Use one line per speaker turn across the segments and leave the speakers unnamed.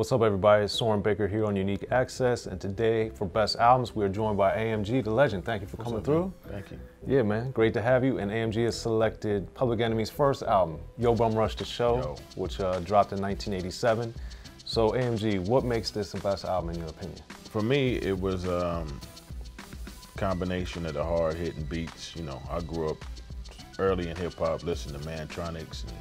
What's up, everybody? It's Soren Baker here on Unique Access, and today for Best Albums, we are joined by AMG, the legend. Thank you for coming through.
Thank you.
Yeah, man, great to have you. And AMG has selected Public Enemy's first album, Yo Bum Rush the Show, which dropped in 1987. So AMG, what makes this the best album in your opinion?
For me, it was a combination of the hard-hitting beats. You know, I grew up early in hip-hop, listening to Mantronics and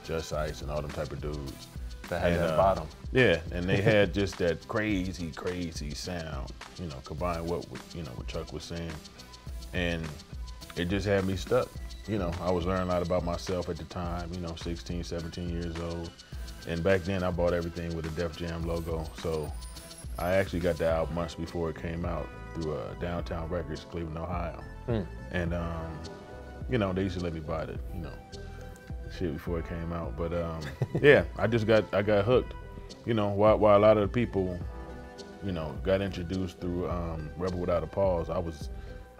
Just Ice and all them type of dudes.
That had that bottom.
Yeah, and they had just that crazy, crazy sound, you know, combined what Chuck was saying. And it just had me stuck. You know, I was learning a lot about myself at the time, you know, 16, 17 years old. And back then I bought everything with a Def Jam logo. So I actually got the album months before it came out through Downtown Records, Cleveland, Ohio. And, you know, they used to let me buy the, you know, shit before it came out. But yeah, I got hooked. You know, while a lot of the people, you know, got introduced through Rebel Without a Pause, I was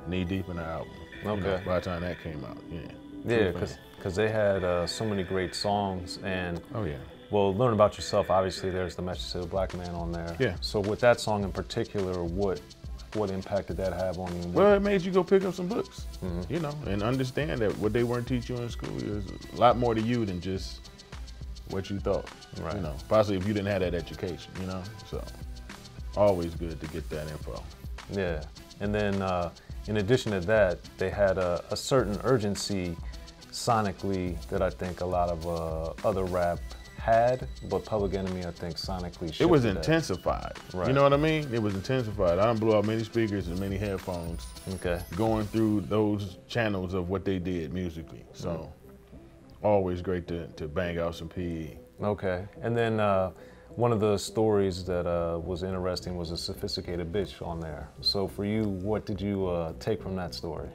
knee deep in the album.
Okay.
You know, by the time that came out, yeah.
Yeah, because they had so many great songs. And
oh yeah.
Well, Learn About Yourself, obviously there's the Message to the Black Man on there. Yeah. So with that song in particular, what impact did that have on you?
Well, it made you go pick up some books, you know, and understand that what they weren't teaching you in school is a lot more to you than just what you thought. Right. You know, possibly if you didn't have that education, you know. So always good to get that info.
Yeah. And then in addition to that, they had a certain urgency sonically that I think a lot of other rap had, but Public Enemy, I think, sonically shifted.
It was intensified.
Right.
You know what I mean? It was intensified. I done blew out many speakers and many headphones.
Okay. Going
through those channels of what they did musically. So always great to bang out some PE.
Okay. And then one of the stories that was interesting was a sophisticated bitch on there. So for you, what did you take from that story?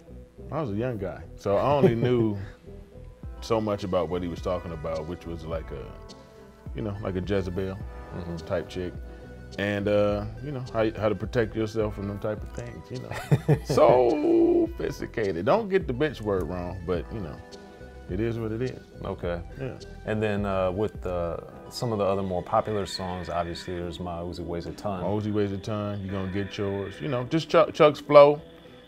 I was a young guy, so I only knew so much about what he was talking about, which was like a, you know, like a Jezebel type chick. And, you know, how to protect yourself from them type of things, you know. So sophisticated. Don't get the bitch word wrong, but, you know, it is what it is.
Okay.
Yeah.
And then with some of the other more popular songs, obviously there's My Uzi Weighs a Ton.
My Uzi Weighs a Ton, You're Gonna Get Yours. You know, just Chuck's flow.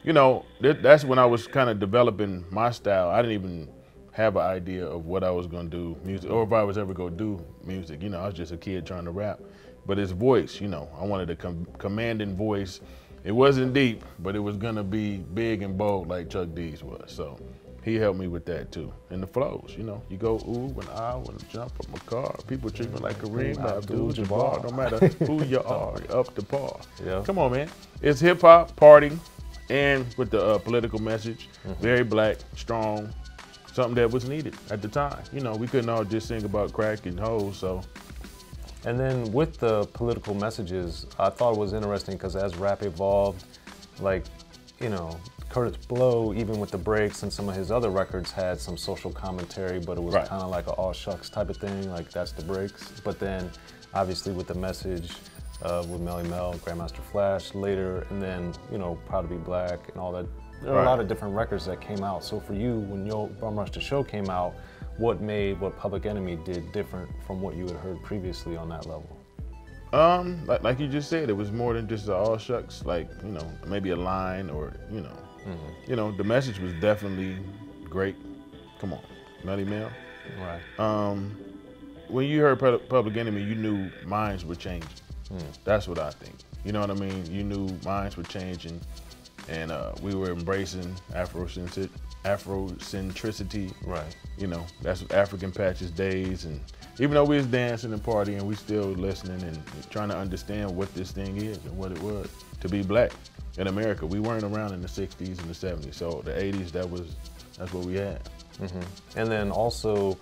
You know, that's when I was kind of developing my style. I didn't even have an idea of what I was gonna do music, or if I was ever gonna do music. You know, I was just a kid trying to rap. But his voice, you know, I wanted a commanding voice. It wasn't deep, but it was gonna be big and bold like Chuck D's was. So he helped me with that too. And the flows, you know, you go ooh when I wanna jump from a car. People treat me like Kareem Abdul-Jabbar. No matter who you are, you're up to par. Yeah. Come on, man. It's hip hop, party, and with the political message. Very black, strong. Something that was needed at the time. You know, we couldn't all just sing about crack and hoes, so.
And then with the political messages, I thought it was interesting because as rap evolved, like, you know, Curtis Blow, even with the breaks and some of his other records had some social commentary, but it was kind of like an all shucks type of thing, like that's the breaks. But then obviously with the message with Melly Mel, Grandmaster Flash later, and then, you know, Proud to Be Black and all that. There are a lot of different records that came out. So for you, when Yo Bum Rush the Show came out, what made what Public Enemy did different from what you had heard previously on that level?
Like you just said, it was more than just the all shucks, like, you know, maybe a line or, you know. You know, the message was definitely great. Come on, Melly Mel.
Right.
When you heard Public Enemy, you knew minds were changing. That's what I think. You know what I mean? You knew minds were changing. And we were embracing Afrocentricity.
Right.
You know, that's African Patches days. And even though we was dancing and partying, we still listening and trying to understand what this thing is and what it was to be black in America. We weren't around in the 60s and the 70s. So the 80s, that's what we had.
And then also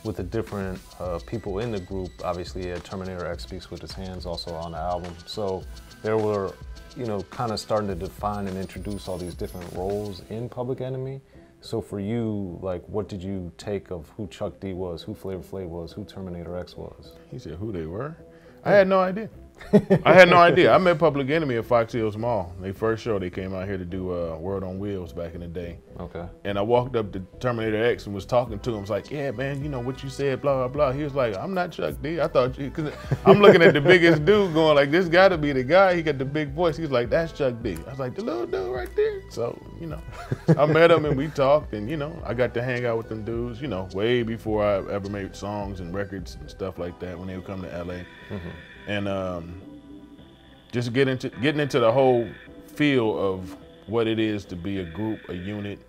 with the different people in the group, obviously you had Terminator X Speaks with His Hands also on the album. So there were, you know, kind of starting to define and introduce all these different roles in Public Enemy. So for you, like, what did you take of who Chuck D was, who Flavor Flav was, who Terminator X was?
He said who they were? I had no idea. I had no idea. I met Public Enemy at Fox Hills Mall. Their first show, they came out here to do World on Wheels back in the day.
Okay.
And I walked up to Terminator X and was talking to him. I was like, yeah, man, you know what you said, blah, blah, blah. He was like, I'm not Chuck D. I thought you, because I'm looking at the biggest dude going like, this got to be the guy. He got the big voice. He's like, that's Chuck D. I was like, the little dude right there. So, you know, I met him and we talked and, you know, I got to hang out with them dudes, you know, way before I ever made songs and records and stuff like that when they would come to LA. Mm-hmm. And just getting into the whole feel of what it is to be a group, a unit,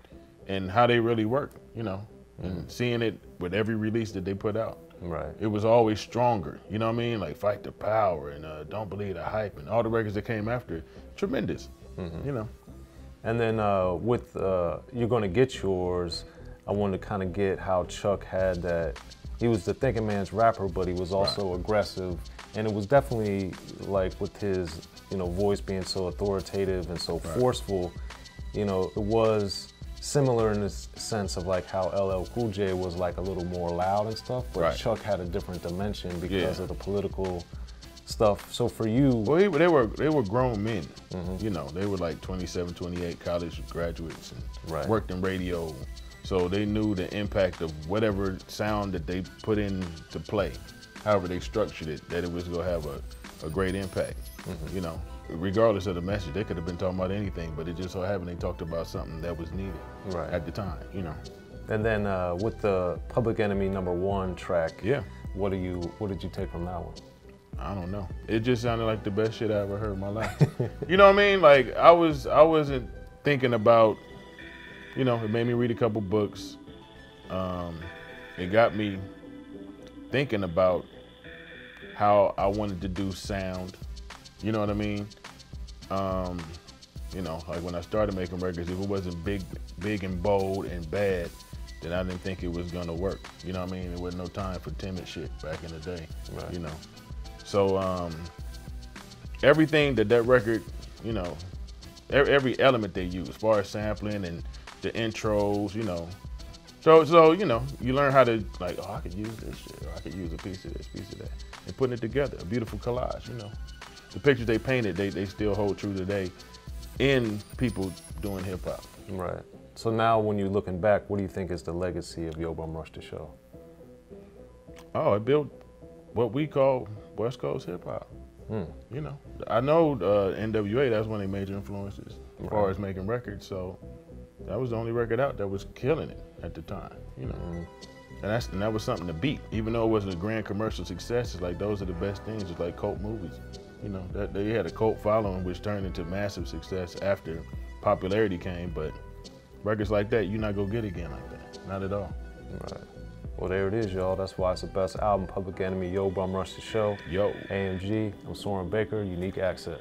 and how they really work, you know, and seeing it with every release that they put out.
Right.
It was always stronger, you know what I mean? Like Fight the Power and Don't Believe the Hype and all the records that came after, tremendous, you know.
And then with You're Gonna Get Yours, I wanted to kind of get how Chuck had that. He was the thinking man's rapper, but he was also aggressive. And it was definitely like with his, you know, voice being so authoritative and so forceful, you know, it was similar in the sense of like how LL Cool J was like a little more loud and stuff, but Chuck had a different dimension because of the political stuff. So for you,
well, they were grown men. You know, they were like 27, 28 college graduates and worked in radio. So they knew the impact of whatever sound that they put into play, however they structured it, that it was going to have a great impact. You know, regardless of the message, they could have been talking about anything, but it just so happened they talked about something that was needed at the time, you know.
And then with the Public Enemy #1 track, what did you take from that one?
I don't know. It just sounded like the best shit I ever heard in my life. You know what I mean? Like I wasn't thinking about, you know, it made me read a couple books. It got me thinking about how I wanted to do sound. You know what I mean? You know, like when I started making records, if it wasn't big and bold and bad, then I didn't think it was gonna work. You know what I mean? There wasn't no time for timid shit back in the day, you know? So everything that record, you know, every element they use, as far as sampling and the intros, you know. So you know, you learn how to like, oh, I could use this shit, or I could use a piece of this, piece of that, and putting it together, a beautiful collage, you know. The pictures they painted, they still hold true today in people doing hip hop.
Right. So now when you're looking back, what do you think is the legacy of Yo Bum Rush the Show? Oh,
it built what we call West Coast hip hop. You know, I know NWA, that's one of their major influences as far as making records. So that was the only record out that was killing it at the time, you know. And that was something to beat, even though it wasn't a grand commercial success. It's like those are the best things. It's like cult movies, you know. That they had a cult following, which turned into massive success after popularity came. But records like that, you're not gonna get again like that, not at all.
Right. Well, there it is, y'all. That's why it's the best album, Public Enemy, Yo Bum Rush the Show.
Yo.
AMG. I'm Soren Baker, Unique Access.